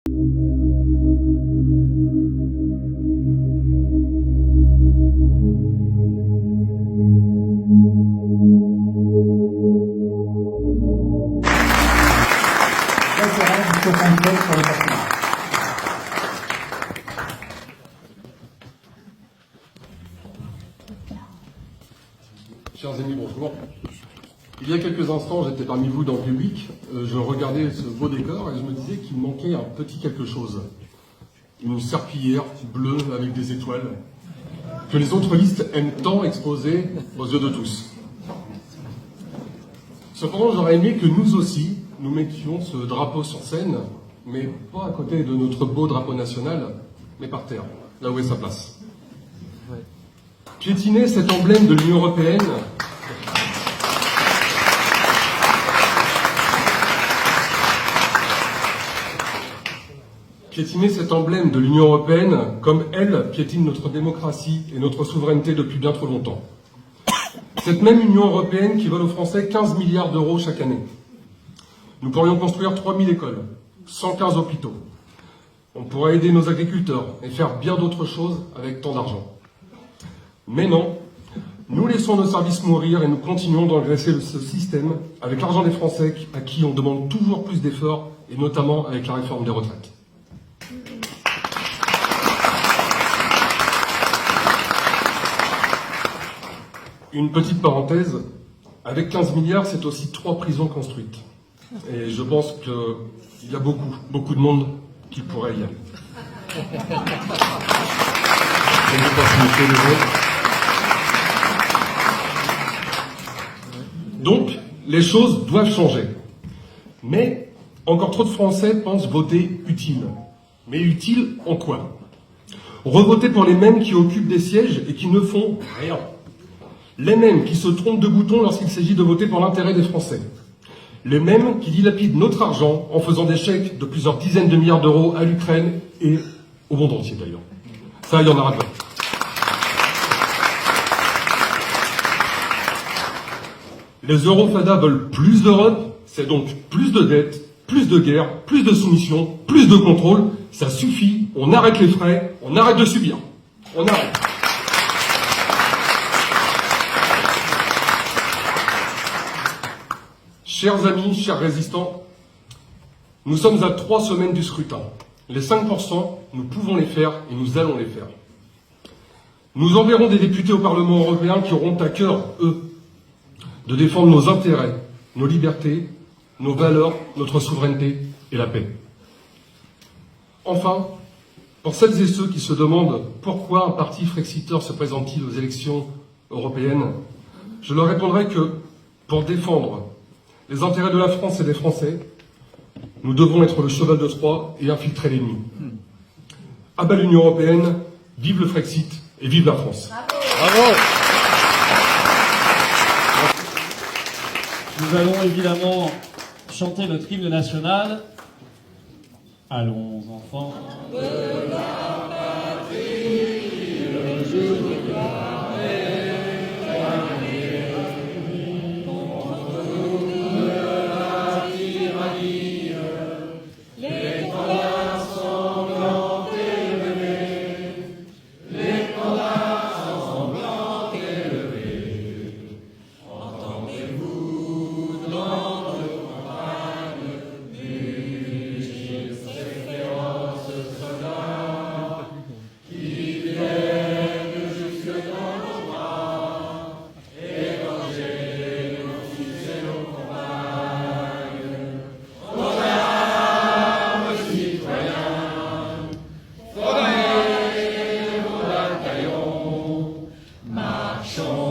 Chers amis, bonjour. Il y a quelques instants, j'étais parmi vous dans le public, je regardais ce beau décor et je me disais qu'il manquait un petit quelque chose. Une serpillière bleue avec des étoiles, que les autres listes aiment tant exposer aux yeux de tous. Cependant, j'aurais aimé que nous aussi, nous mettions ce drapeau sur scène, mais pas à côté de notre beau drapeau national, mais par terre, là où est sa place. Piétiner cet emblème de l'Union européenne, comme elle piétine notre démocratie et notre souveraineté depuis bien trop longtemps. Cette même Union européenne qui vole aux Français 15 milliards d'euros chaque année. Nous pourrions construire 3000 écoles, 115 hôpitaux. On pourrait aider nos agriculteurs et faire bien d'autres choses avec tant d'argent. Mais non, nous laissons nos services mourir et nous continuons d'engraisser ce système avec l'argent des Français à qui on demande toujours plus d'efforts, et notamment avec la réforme des retraites. Une petite parenthèse, avec 15 milliards, c'est aussi 3 prisons construites. Et je pense qu'il y a beaucoup de monde qui pourrait y aller. Je ne sais pas si monsieur les autres. Donc, les choses doivent changer. Mais encore trop de Français pensent voter utile. Mais utile en quoi? Revoter pour les mêmes qui occupent des sièges et qui ne font rien. Les mêmes qui se trompent de bouton lorsqu'il s'agit de voter pour l'intérêt des Français. Les mêmes qui dilapident notre argent en faisant des chèques de plusieurs dizaines de milliards d'euros à l'Ukraine et au monde entier d'ailleurs. Ça, il y en aura pas. Les Eurofadas veulent plus d'Europe, c'est donc plus de dettes, plus de guerre, plus de soumission, plus de contrôle. Ça suffit, on arrête les frais, on arrête de subir. On arrête. Chers amis, chers résistants, nous sommes à 3 semaines du scrutin. Les 5%, nous pouvons les faire et nous allons les faire. Nous enverrons des députés au Parlement européen qui auront à cœur, eux, de défendre nos intérêts, nos libertés, nos valeurs, notre souveraineté et la paix. Enfin, pour celles et ceux qui se demandent pourquoi un parti frexiteur se présente-t-il aux élections européennes, je leur répondrai que, pour défendre les intérêts de la France et des Français, nous devons être le cheval de Troie et infiltrer l'ennemi. À bas l'Union européenne, vive le Frexit et vive la France. Bravo. Nous allons évidemment chanter notre hymne national. Allons, enfants. De la patrie, le jour de gloire est terminé. Contre toute la tyrannie, l'étendard sanglant élevé, l'étendard sanglant élevé. Entendez-vous dans nos campagnes mugir ces féroces soldats qui viennent jusque dans nos bras, égorger nos fils et nos compagnes. Aux armes, citoyens, formez vos bataillons, marchons